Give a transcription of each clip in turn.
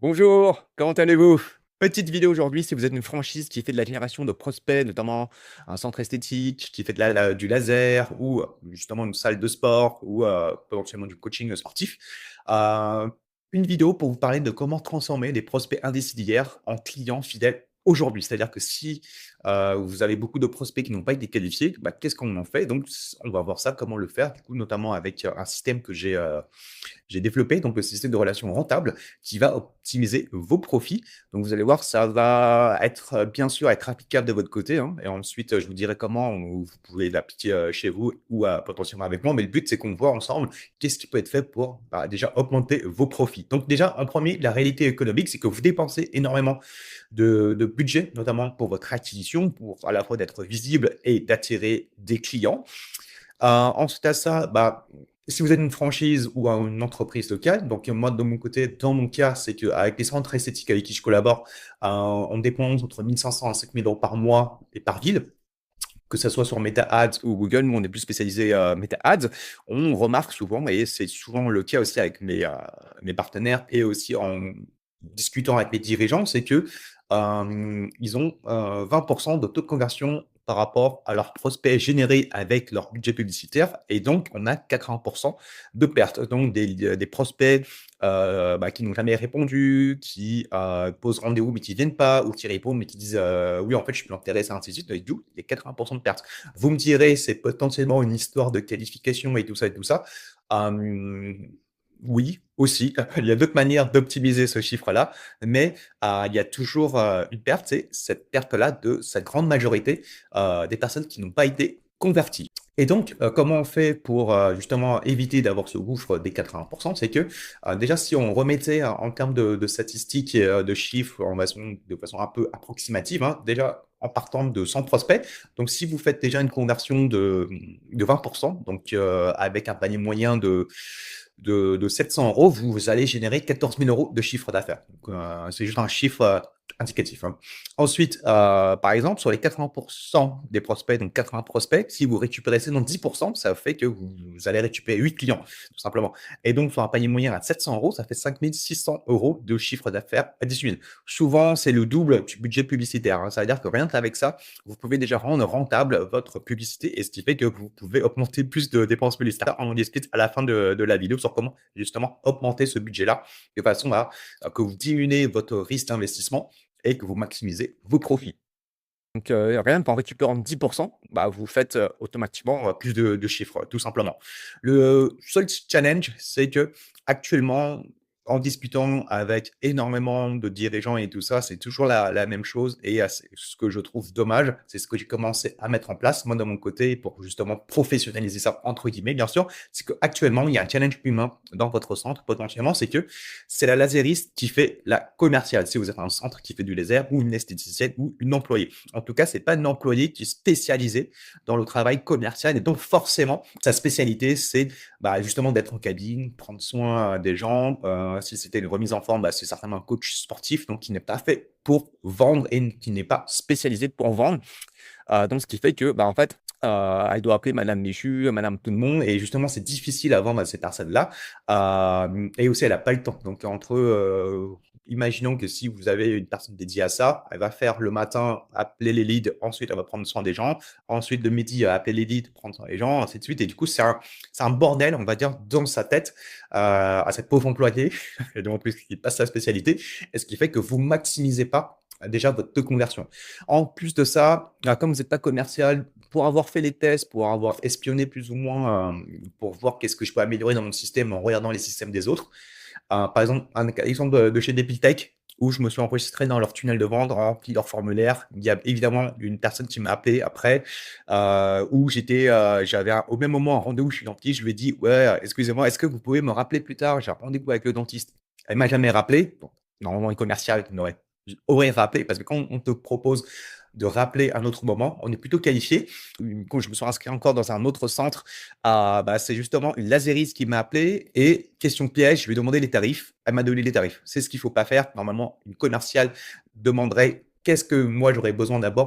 Bonjour, comment allez-vous? Petite vidéo aujourd'hui, si vous êtes une franchise qui fait de la génération de prospects, notamment un centre esthétique, qui fait du laser ou justement une salle de sport ou potentiellement du coaching sportif. Euh, une vidéo pour vous parler de comment transformer les prospects indécis d'hier en clients fidèles aujourd'hui. C'est-à-dire que si vous avez beaucoup de prospects qui n'ont pas été qualifiés, bah, qu'est-ce qu'on en fait? Donc, on va voir ça, comment le faire, du coup, notamment avec un système que j'ai développé, donc le système de relations rentable qui va optimiser vos profits. Donc, vous allez voir, ça va être, bien sûr, être applicable de votre côté, hein, et ensuite, je vous dirai comment vous pouvez l'appliquer, chez vous ou, potentiellement avec moi. Mais le but, c'est qu'on voit ensemble qu'est-ce qui peut être fait pour, bah, déjà augmenter vos profits. Donc déjà, en premier, la réalité économique, c'est que vous dépensez énormément de budget, notamment pour votre acquisition, pour à la fois d'être visible et d'attirer des clients. Ensuite à ça, bah, si vous êtes une franchise ou une entreprise locale, donc moi de mon côté, dans mon cas, c'est qu'avec les centres esthétiques avec qui je collabore, on dépense entre 1 500 à 5 000 € par mois et par ville, que ça soit sur Meta Ads ou Google. Nous, on est plus spécialisé Meta Ads. On remarque souvent, et c'est souvent le cas aussi avec mes partenaires et aussi en discutant avec mes dirigeants, c'est que ils ont 20% de taux de conversion par rapport à leurs prospects générés avec leur budget publicitaire. Et donc, on a 80% de pertes. Donc, des prospects bah, qui n'ont jamais répondu, qui posent rendez-vous mais qui ne viennent pas, ou qui répondent mais qui disent oui, en fait, je suis plus intéressé, ainsi de suite. Et du coup, il y a 80% de pertes. Vous me direz, c'est potentiellement une histoire de qualification et tout ça et tout ça. Euh, oui, aussi. Il y a d'autres manières d'optimiser ce chiffre-là, mais il y a toujours une perte, c'est cette perte-là de cette grande majorité des personnes qui n'ont pas été converties. Et donc, comment on fait pour justement éviter d'avoir ce gouffre des 80%? C'est que déjà, si on remettait en termes de statistiques et de chiffres de façon un peu approximative, hein, déjà en partant de 100 prospects, donc si vous faites déjà une conversion de 20%, donc avec un panier moyen de 700 €, vous allez générer 14 000 € de chiffre d'affaires. Donc, c'est juste un chiffre indicatif, hein. Ensuite, par exemple, sur les 80% des prospects, donc 80 prospects, si vous récupérez seulement 10%, ça fait que vous allez récupérer 8 clients, tout simplement. Et donc, sur un panier moyen à 700 €, ça fait 5 600 € de chiffre d'affaires à 18 000. Souvent, c'est le double du budget publicitaire, hein. Ça veut dire que rien qu'avec ça, vous pouvez déjà rendre rentable votre publicité, et ce qui fait que vous pouvez augmenter plus de dépenses publicitaires. On en discute à la fin de la vidéo sur comment justement augmenter ce budget-là de façon à que vous diminuez votre risque d'investissement et que vous maximisez vos profits. Donc, rien qu'en récupérant 10%, bah, vous faites automatiquement plus de chiffres, tout simplement. Le seul challenge, c'est que actuellement, en discutant avec énormément de dirigeants et tout ça, c'est toujours la même chose. Et c'est ce que je trouve dommage, c'est ce que j'ai commencé à mettre en place, moi, de mon côté, pour justement professionnaliser ça, entre guillemets, bien sûr. C'est qu'actuellement, il y a un challenge humain dans votre centre, potentiellement, c'est que c'est la lasériste qui fait la commerciale. Si vous êtes un centre qui fait du laser, ou une esthéticienne, ou une employée. En tout cas, c'est pas une employée qui est spécialisée dans le travail commercial. Et donc, forcément, sa spécialité, c'est bah, justement d'être en cabine, prendre soin des gens. Si c'était une remise en forme, bah, c'est certainement un coach sportif, donc qui n'est pas fait pour vendre et qui n'est pas spécialisé pour vendre. Donc, ce qui fait que, bah, en fait, elle doit appeler Madame Michu, Madame tout le monde. Et justement, c'est difficile à vendre à ces personnes-là. Et aussi, elle n'a pas le temps. Donc, imaginons que si vous avez une personne dédiée à ça, elle va faire le matin, appeler les leads, ensuite elle va prendre soin des gens, ensuite le midi, elle va appeler les leads, prendre soin des gens, ainsi de suite. Et du coup, c'est un bordel, on va dire, dans sa tête, à cette pauvre employée, et donc en plus, qui passe sa spécialité, et ce qui fait que vous maximisez pas déjà votre taux de conversion. En plus de ça, comme vous n'êtes pas commercial, pour avoir fait les tests, pour avoir espionné plus ou moins, pour voir qu'est-ce que je peux améliorer dans mon système en regardant les systèmes des autres, par exemple, un exemple de chez Depiltech, où je me suis enregistré dans leur tunnel de vente, rempli leur formulaire. Il y a évidemment une personne qui m'a appelé après, où j'avais au même moment un rendez-vous chez le dentiste. Je lui ai dit, ouais, excusez-moi, est-ce que vous pouvez me rappeler plus tard? J'ai un rendez-vous avec le dentiste. Elle m'a jamais rappelé. Bon, normalement, les commerciaux aurait rappelé, parce que quand on te propose de rappeler un autre moment, on est plutôt qualifié. Quand je me suis inscrit encore dans un autre centre, bah, c'est justement une lasériste qui m'a appelé, et question piège, je lui ai demandé les tarifs. Elle m'a donné les tarifs. C'est ce qu'il faut pas faire. Normalement, une commerciale demanderait qu'est-ce que moi j'aurais besoin d'abord?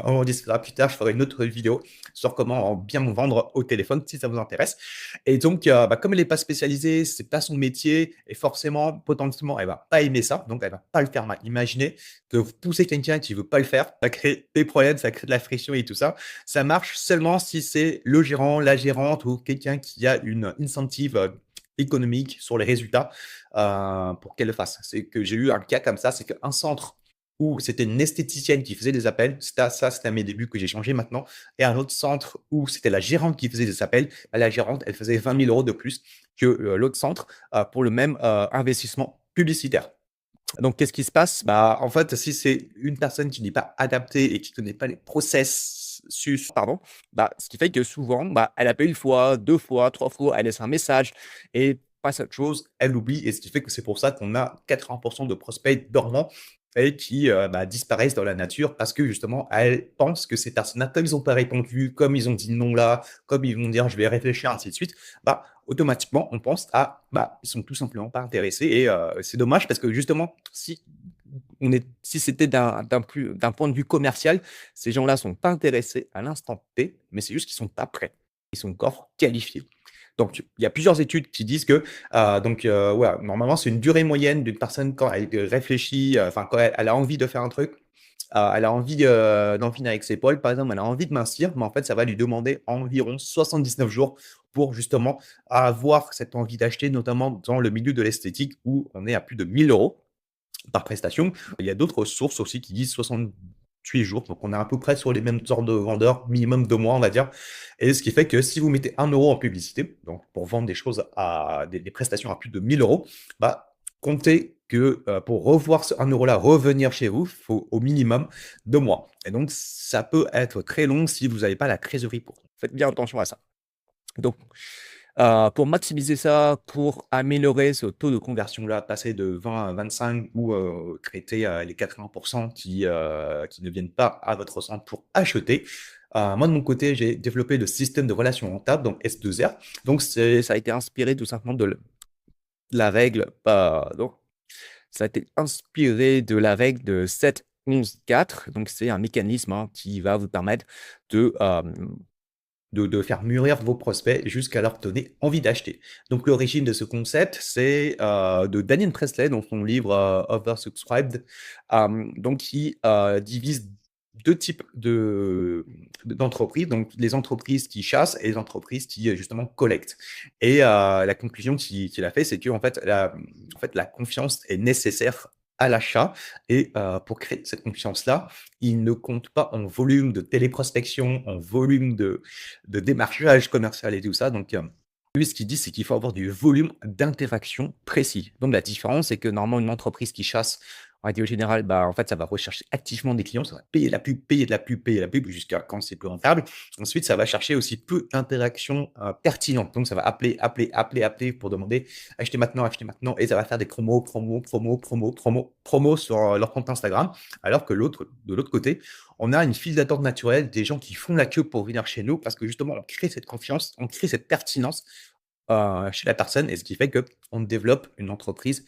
On en discutera plus tard, je ferai une autre vidéo sur comment bien vendre au téléphone si ça vous intéresse. Et donc, comme elle est pas spécialisée, c'est pas son métier et forcément, potentiellement, elle va pas aimer ça, donc elle va pas le faire mal. Imaginez que vous poussez quelqu'un qui veut pas le faire, ça crée des problèmes, ça crée de la friction et tout ça. Ça marche seulement si c'est le gérant, la gérante ou quelqu'un qui a une incentive, économique sur les résultats, pour qu'elle le fasse. C'est que j'ai eu un cas comme ça, c'est qu'un centre où c'était une esthéticienne qui faisait des appels, c'était à mes débuts que j'ai changé maintenant, et un autre centre où c'était la gérante qui faisait des appels, bah, la gérante, elle faisait 20 000 € de plus que, l'autre centre, pour le même, investissement publicitaire. Donc qu'est-ce qui se passe? Bah, en fait, si c'est une personne qui n'est pas adaptée et qui connaît pas les processus, pardon, bah, ce qui fait que souvent, bah, elle appelle 1 fois, 2 fois, 3 fois, elle laisse un message et passe à autre chose, elle oublie et ce qui fait que c'est pour ça qu'on a 80 de prospects dormants et qui, disparaissent dans la nature parce que justement, elles pensent que ces personnes-là, comme ils ont pas répondu, comme ils ont dit non là, comme ils vont dire: «Je vais réfléchir», ainsi de suite, bah, automatiquement, on pense à, ils sont tout simplement pas intéressés et c'est dommage parce que justement, si c'était d'un point de vue commercial, ces gens-là sont pas intéressés à l'instant T, mais c'est juste qu'ils sont pas prêts. Ils sont encore qualifiés. Donc il y a plusieurs études qui disent que, ouais, normalement, c'est une durée moyenne d'une personne quand elle, réfléchit, enfin quand elle a envie de faire un truc, elle a envie, d'en finir avec ses poils, par exemple, elle a envie de mincir, mais en fait, ça va lui demander environ 79 jours pour justement avoir cette envie d'acheter, notamment dans le milieu de l'esthétique où on est à plus de 1 000 € par prestation. Il y a d'autres sources aussi qui disent 68 jours, donc on est à peu près sur les mêmes sortes de vendeurs, minimum 2 mois, on va dire. Et ce qui fait que si vous mettez 1 € en publicité, donc pour vendre des choses à des prestations à plus de 1 000 €, comptez que, pour revoir ce 1 € là revenir chez vous, il faut au minimum 2 mois. Et donc ça peut être très long si vous n'avez pas la trésorerie pour. Faites bien attention à ça. Donc, pour maximiser ça, pour améliorer ce taux de conversion-là, passer de 20 à 25 ou, traiter, les 80 qui ne viennent pas à votre centre pour acheter. Moi de mon côté, j'ai développé le système de relations rentables, donc S2R. Donc ça a été inspiré tout simplement de la règle, donc ça a été inspiré de la règle de 7-11-4. Donc c'est un mécanisme, hein, qui va vous permettre de, de faire mûrir vos prospects jusqu'à leur donner envie d'acheter. Donc l'origine de ce concept, c'est, de Daniel Presley dans son livre, Oversubscribed, donc qui, divise 2 types d'entreprises, donc les entreprises qui chassent et les entreprises qui, justement collectent. Et la conclusion qu'il a fait, c'est qu'en fait la confiance est nécessaire à l'achat et pour créer cette confiance-là, il ne compte pas en volume de téléprospection, en volume de démarchage commercial et tout ça. Donc, lui, ce qu'il dit, c'est qu'il faut avoir du volume d'interaction précis. Donc, la différence, c'est que normalement, une entreprise qui chasse, en règle générale, en fait, ça va rechercher activement des clients, ça va payer de la pub, payer de la pub, payer de la pub jusqu'à quand c'est plus rentable. Ensuite, ça va chercher aussi peu d'interactions pertinentes. Donc, ça va appeler, appeler, appeler, appeler pour demander achetez maintenant, et ça va faire des promos, promos, promos, promos, promos, promos sur leur compte Instagram. Alors que de l'autre côté, on a une file d'attente naturelle, des gens qui font la queue pour venir chez nous parce que justement, on crée cette confiance, on crée cette pertinence chez la personne et ce qui fait qu'on développe une entreprise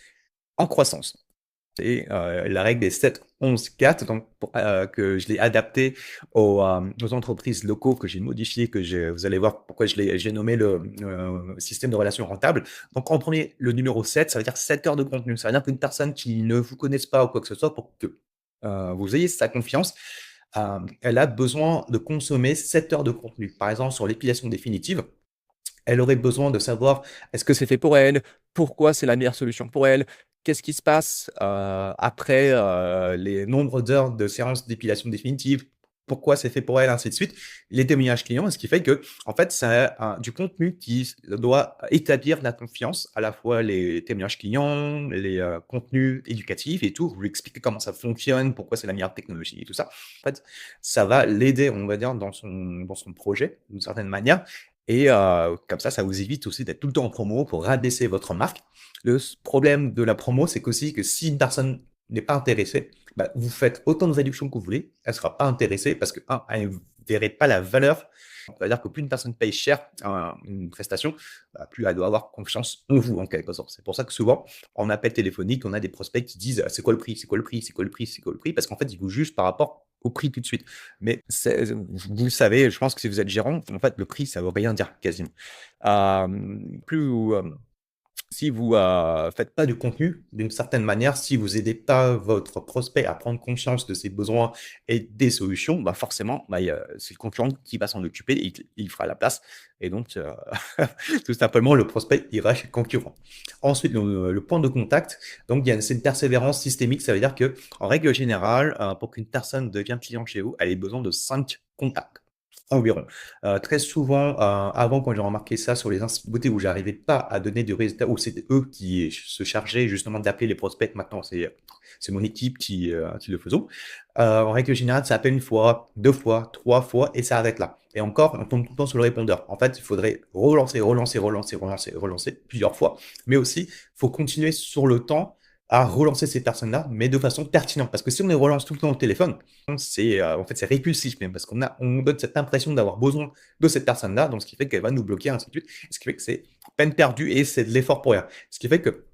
en croissance. C'est, la règle des 7-11-4 donc que je l'ai adaptée aux entreprises locaux que j'ai modifié, vous allez voir pourquoi j'ai nommé le, système de relations rentable. Donc en premier, le numéro 7, ça veut dire 7 heures de contenu. Ça veut dire qu'une personne qui ne vous connaisse pas ou quoi que ce soit, pour que, vous ayez sa confiance, elle a besoin de consommer 7 heures de contenu. Par exemple, sur l'épilation définitive, elle aurait besoin de savoir est-ce que c'est fait pour elle? Pourquoi c'est la meilleure solution pour elle? Qu'est-ce qui se passe, après, les nombres d'heures de séances d'épilation définitive? Pourquoi c'est fait pour elle? Ainsi de suite. Les témoignages clients, ce qui fait que en fait, c'est du contenu qui doit établir la confiance, à la fois les témoignages clients, les, contenus éducatifs et tout. Vous lui expliquez comment ça fonctionne, pourquoi c'est la meilleure technologie et tout ça. En fait, ça va l'aider, on va dire, dans son projet, d'une certaine manière et comme ça vous évite aussi d'être tout le temps en promo pour rabaisser votre marque. Le problème de la promo, c'est qu'aussi que si une personne n'est pas intéressée, vous faites autant de réductions que vous voulez, elle sera pas intéressée parce que elle ne verrait pas la valeur C'est-à-dire que plus une personne paye cher une prestation, bah, plus elle doit avoir confiance en vous, en quelque sorte. C'est pour ça que souvent, en appel téléphonique, on a des prospects qui disent: «C'est quoi le prix? C'est quoi le prix? C'est quoi le prix? C'est quoi le prix?» Parce qu'en fait, ils vous jugent par rapport au prix tout de suite. Mais vous le savez, je pense que si vous êtes gérant, en fait, le prix, ça ne veut rien dire quasiment. Plus vous, si vous faites pas du contenu d'une certaine manière, si vous aidez pas votre prospect à prendre conscience de ses besoins et des solutions, bah forcément, bah, c'est le concurrent qui va s'en occuper, il fera la place et donc tout simplement le prospect ira chez le concurrent. Ensuite, le point de contact, donc c'est une persévérance systémique, ça veut dire que en règle générale, pour qu'une personne devienne client chez vous, elle a besoin de 5 contacts. Environ. Très souvent, avant quand j'ai remarqué ça sur les instituts de beauté où j'arrivais pas à donner de résultats, où c'était eux qui se chargeaient justement d'appeler les prospects. Maintenant, c'est mon équipe qui le faisons. En règle générale, ça appelle une fois, 2 fois, 3 fois et ça arrête là. Et encore, on tombe tout le temps sur le répondeur. En fait, il faudrait relancer, relancer, relancer, relancer, relancer plusieurs fois. Mais aussi, il faut continuer sur le temps à relancer ces personnes-là, mais de façon pertinente. Parce que si on les relance tout le temps au téléphone, en fait, c'est répulsif même, parce on donne cette impression d'avoir besoin de cette personne-là, donc ce qui fait qu'elle va nous bloquer, ainsi de suite. Ce qui fait que c'est peine perdue et c'est de l'effort pour rien. Ce qui fait que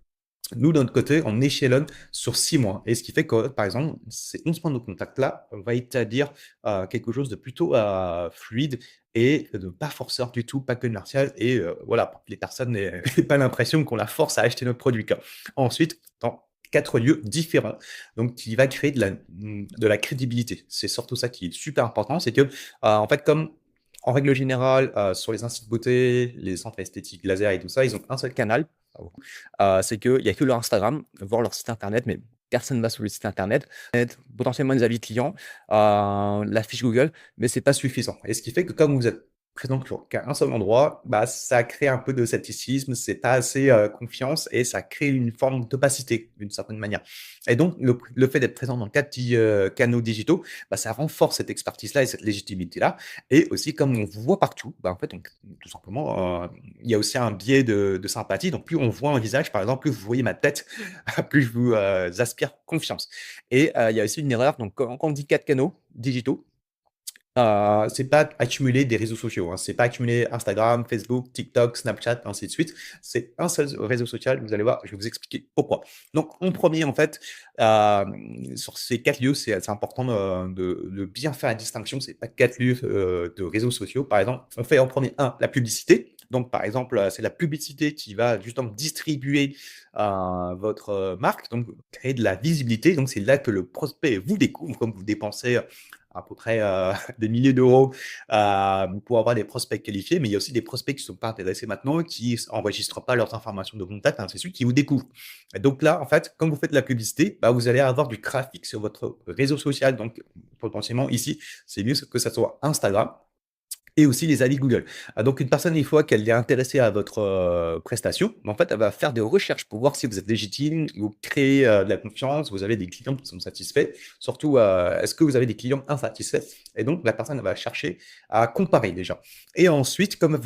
nous, de notre côté, on échelonne sur 6 mois. Et ce qui fait que, par exemple, ces 11 points de contact-là va établir quelque chose de plutôt fluide et de pas forceur du tout, pas commercial. Et voilà, pour que les personnes n'aient pas l'impression qu'on la force à acheter notre produit, quoi. Ensuite, dans 4 lieux différents, donc qui va créer de la crédibilité. C'est surtout ça qui est super important, c'est que, en fait, comme en règle générale, sur les instituts de beauté, les centres esthétiques, laser et tout ça, ils ont un seul canal. C'est qu'il y a que leur Instagram, voir leur site internet, mais personne ne va sur le site internet. Potentiellement des avis clients, la fiche Google, mais c'est pas suffisant. Et ce qui fait que comme vous êtes présent qu'à un seul endroit, bah, ça crée un peu de scepticisme, c'est pas assez confiance et ça crée une forme d'opacité d'une certaine manière. Et donc, le fait d'être présent dans 4 petits canaux digitaux, bah, ça renforce cette expertise-là et cette légitimité-là. Et aussi, comme on vous voit partout, bah, en fait, tout simplement, il y a aussi un biais de sympathie. Donc, plus on voit un visage, par exemple, plus vous voyez ma tête, plus je vous aspire confiance. Et il y a aussi une erreur. Donc, quand on dit 4 canaux digitaux, c'est pas accumuler des réseaux sociaux, hein. C'est pas accumuler Instagram, Facebook, TikTok, Snapchat, ainsi de suite. C'est un seul réseau social. Vous allez voir, je vais vous expliquer pourquoi. Donc, en premier, en fait, sur ces 4 lieux, c'est important de bien faire la distinction. C'est pas 4 lieux de réseaux sociaux. Par exemple, on fait en premier la publicité. Donc, par exemple, c'est la publicité qui va justement distribuer votre marque, donc créer de la visibilité. Donc, c'est là que le prospect vous découvre, comme vous dépensez à peu près des milliers d'euros pour avoir des prospects qualifiés, mais il y a aussi des prospects qui ne sont pas intéressés maintenant, qui n'enregistrent pas leurs informations de contact, ainsi de suite, qui vous découvrent. Et donc là, en fait, quand vous faites de la publicité, bah, vous allez avoir du trafic sur votre réseau social. Donc, potentiellement, ici, c'est mieux que ça soit Instagram et aussi les avis Google. Donc une personne, une fois qu'elle est intéressée à votre prestation, en fait, elle va faire des recherches pour voir si vous êtes légitime, vous créez de la confiance, vous avez des clients qui sont satisfaits. Surtout, est-ce que vous avez des clients insatisfaits? Et donc, la personne elle va chercher à comparer déjà. Et ensuite, comme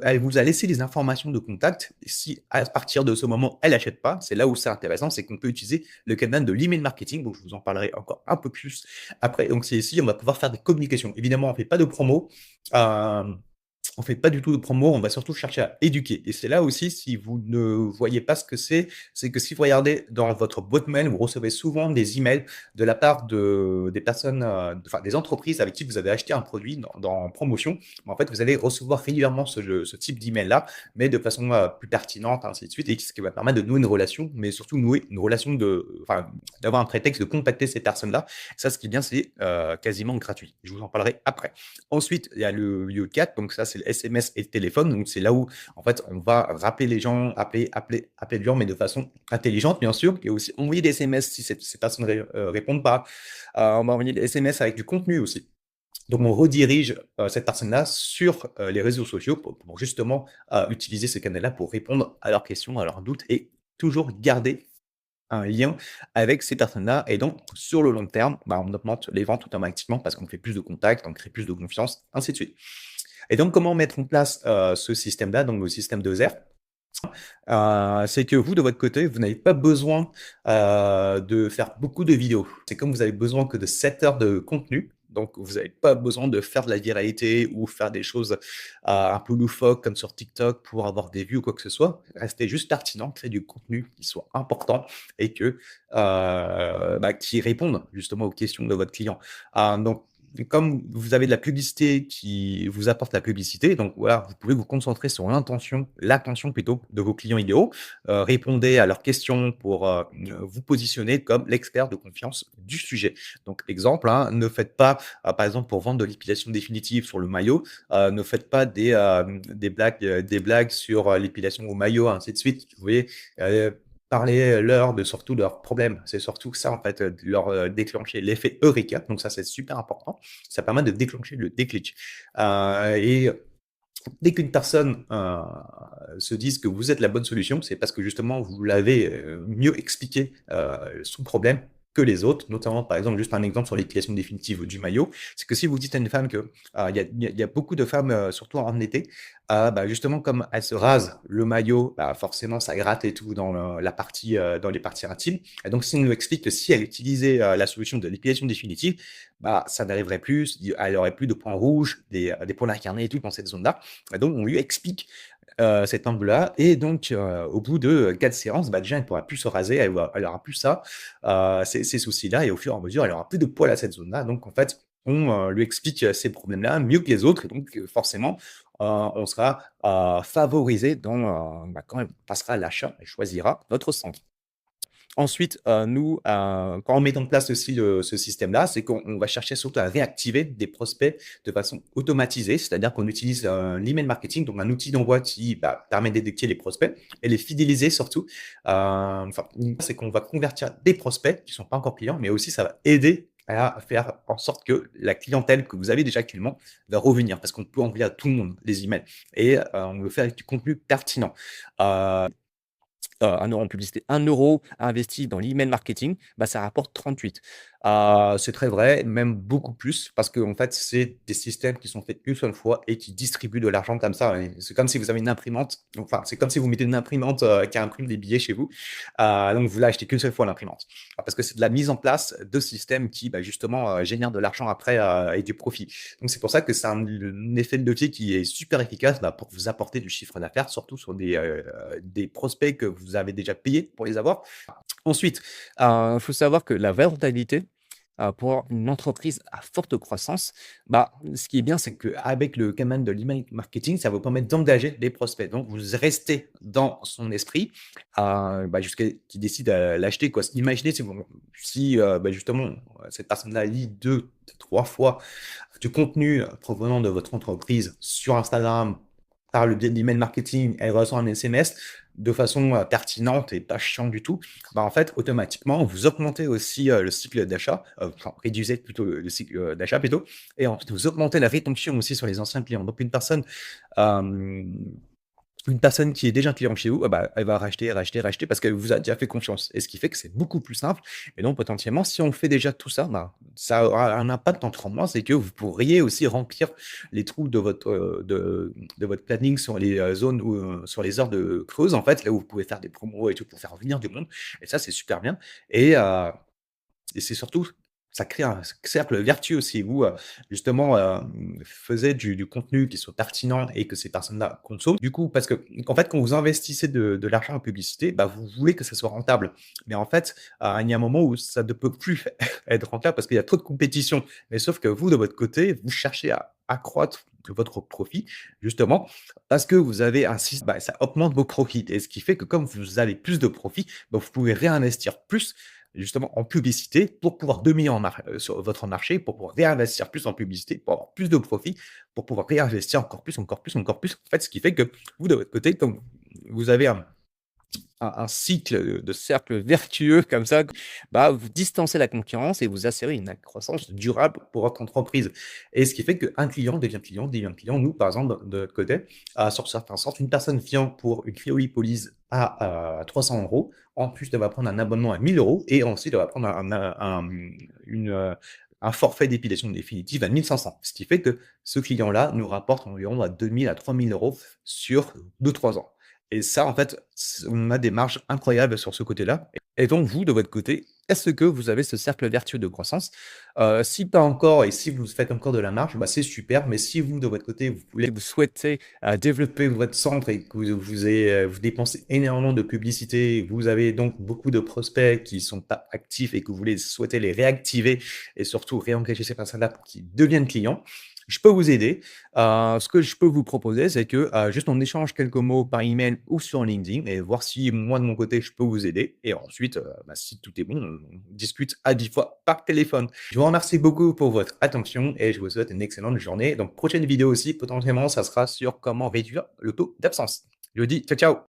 elle vous a laissé les informations de contact, si à partir de ce moment, elle n'achète pas, c'est là où c'est intéressant, c'est qu'on peut utiliser le canal de l'email marketing, donc je vous en parlerai encore un peu plus après. Donc c'est ici, on va pouvoir faire des communications. Évidemment, on ne fait pas de promo, on fait pas du tout de promo, on va surtout chercher à éduquer. Et c'est là aussi, si vous ne voyez pas ce que c'est que si vous regardez dans votre boîte mail, vous recevez souvent des emails de la part des personnes, enfin des entreprises avec qui vous avez acheté un produit dans promotion. En fait, vous allez recevoir régulièrement ce type d'email-là, mais de façon plus pertinente, ainsi de suite, et ce qui va permettre de nouer une relation, mais surtout nouer une relation enfin, d'avoir un prétexte de contacter ces personnes-là. Ça, ce qui est bien, c'est quasiment gratuit. Je vous en parlerai après. Ensuite, il y a le lieu 4, donc ça, c'est le SMS et le téléphone. Donc, c'est là où, en fait, on va rappeler les gens, appeler les gens, mais de façon intelligente, bien sûr. Et aussi envoyer des SMS si ces personnes ne répondent pas. On va envoyer des SMS avec du contenu aussi. Donc, on redirige cette personne-là sur les réseaux sociaux pour justement utiliser ce canal-là pour répondre à leurs questions, à leurs doutes et toujours garder un lien avec ces personnes-là. Et donc, sur le long terme, bah, on augmente les ventes automatiquement parce qu'on fait plus de contacts, on crée plus de confiance, ainsi de suite. Et donc, comment mettre en place ce système-là, donc le système de ZER? C'est que vous, de votre côté, vous n'avez pas besoin de faire beaucoup de vidéos. C'est comme vous avez besoin que de 7 heures de contenu. Donc, vous n'avez pas besoin de faire de la viralité ou faire des choses un peu loufoques comme sur TikTok pour avoir des vues ou quoi que ce soit. Restez juste pertinent, créez du contenu qui soit important et qui réponde justement aux questions de votre client. Donc, comme vous avez de la publicité qui vous apporte la publicité, donc voilà, vous pouvez vous concentrer sur l'attention plutôt de vos clients idéaux. Répondez à leurs questions pour vous positionner comme l'expert de confiance du sujet. Donc, exemple, hein, ne faites pas, par exemple, pour vendre de l'épilation définitive sur le maillot, ne faites pas des blagues sur l'épilation au maillot, ainsi de suite. Vous voyez, parlez-leur de surtout de leurs problèmes. C'est surtout ça, en fait, de leur déclencher l'effet Eureka. Donc ça, c'est super important. Ça permet de déclencher le déclic. Et dès qu'une personne se dise que vous êtes la bonne solution, c'est parce que justement, vous l'avez mieux expliqué son problème que les autres, notamment par exemple, juste un exemple sur l'utilisation définitive du maillot, c'est que si vous dites à une femme que il y a beaucoup de femmes, surtout en été, justement comme elles se rasent le maillot, forcément ça gratte et tout dans les parties intimes. Et donc si on nous explique que si elle utilisait la solution de l'épilation définitive, ça n'arriverait plus, elle aurait plus de points rouges, des points incarnés et tout dans cette zone-là. Et donc on lui explique cet angle-là. Et donc, au bout de 4 séances, déjà, elle ne pourra plus se raser, elle aura plus ça, ces soucis-là. Et au fur et à mesure, elle aura plus de poils à cette zone-là. Donc, en fait, on lui explique ces problèmes-là mieux que les autres. Et donc, forcément, on sera favorisé quand elle passera à l'achat, elle choisira notre centre. Ensuite, nous, quand on met en place aussi ce système-là, c'est qu'on va chercher surtout à réactiver des prospects de façon automatisée, c'est-à-dire qu'on utilise l'email marketing, donc un outil d'envoi qui permet de détecter les prospects et les fidéliser surtout. C'est qu'on va convertir des prospects qui ne sont pas encore clients, mais aussi ça va aider à faire en sorte que la clientèle que vous avez déjà actuellement va revenir, parce qu'on peut envoyer à tout le monde les emails et on veut faire avec du contenu pertinent. 1 € en publicité, 1 € investi dans l'email marketing, ça rapporte 38. C'est très vrai, même beaucoup plus, parce qu'en fait, c'est des systèmes qui sont faits une seule fois et qui distribuent de l'argent comme ça. Et c'est comme si vous avez une imprimante, enfin, c'est comme si vous mettez une imprimante qui imprime des billets chez vous. Donc, vous l'achetez qu'une seule fois l'imprimante. Parce que c'est de la mise en place de systèmes qui, justement, génèrent de l'argent après et du profit. Donc, c'est pour ça que c'est un effet de levier qui est super efficace pour vous apporter du chiffre d'affaires, surtout sur des prospects que vous avez déjà payés pour les avoir. Ensuite, il faut savoir que la rentabilité, pour une entreprise à forte croissance, ce qui est bien, c'est qu'avec le canal de l'email marketing, ça vous permet d'engager des prospects. Donc, vous restez dans son esprit jusqu'à qu'il décide à l'acheter, quoi. Imaginez si justement, cette personne-là lit 2, 3 fois du contenu provenant de votre entreprise sur Instagram par le biais de l'email marketing, elle reçoit un SMS de façon pertinente et pas chiante du tout. En fait, automatiquement, vous augmentez aussi le cycle d'achat, réduisez plutôt le cycle d'achat plutôt, et ensuite vous augmentez la rétention aussi sur les anciens clients. Donc une personne qui est déjà client chez vous, elle va racheter, racheter, racheter parce qu'elle vous a déjà fait confiance. Et ce qui fait que c'est beaucoup plus simple. Et donc, potentiellement, si on fait déjà tout ça, ça aura un impact en 3 mois. C'est que vous pourriez aussi remplir les trous de votre planning sur les zones ou sur les heures de creuse, en fait, là où vous pouvez faire des promos et tout pour faire venir du monde. Et ça, c'est super bien. Et c'est surtout, ça crée un cercle vertueux si vous, justement, faisiez du contenu qui soit pertinent et que ces personnes-là consomment. Du coup, parce qu'en fait, quand vous investissez de l'argent en publicité, vous voulez que ça soit rentable. Mais en fait, il y a un moment où ça ne peut plus être rentable parce qu'il y a trop de compétition. Mais sauf que vous, de votre côté, vous cherchez à accroître votre profit, justement, parce que vous avez un système, ça augmente vos profits. Et ce qui fait que comme vous avez plus de profits, vous pouvez réinvestir plus justement en publicité pour pouvoir dominer sur votre marché, pour pouvoir réinvestir plus en publicité, pour avoir plus de profit, pour pouvoir réinvestir encore plus, encore plus, encore plus. En fait, ce qui fait que vous, de votre côté, comme vous avez un cycle de cercle vertueux comme ça, vous distancez la concurrence et vous assurez une croissance durable pour votre entreprise. Et ce qui fait qu'un client devient client, devient client. Nous, par exemple, de notre côté, sur certains centres, une personne vient pour une cryolipolyse à 300 €. En plus, elle va prendre un abonnement à 1 000 € et ensuite, elle va prendre un forfait d'épilation définitive à 1 500. Ce qui fait que ce client-là nous rapporte environ à 2 000 à 3 000 € sur 2-3 ans. Et ça, en fait, on a des marges incroyables sur ce côté-là. Et donc, vous, de votre côté, est-ce que vous avez ce cercle vertueux de croissance? Si pas encore et si vous faites encore de la marge, bah, c'est super, mais si vous, de votre côté, vous souhaitez, développer votre centre et que vous dépensez énormément de publicité, vous avez donc beaucoup de prospects qui sont pas actifs et que vous souhaitez les réactiver et surtout réengager ces personnes-là pour qu'ils deviennent clients, je peux vous aider. Ce que je peux vous proposer, c'est que, juste on échange quelques mots par email ou sur LinkedIn et voir si moi, de mon côté, je peux vous aider et ensuite, bah, si tout est bon, on discute à 10 fois par téléphone. Je vous remercie beaucoup pour votre attention et je vous souhaite une excellente journée. Donc prochaine vidéo aussi, potentiellement, ça sera sur comment réduire le taux d'absence. Je vous dis ciao, ciao.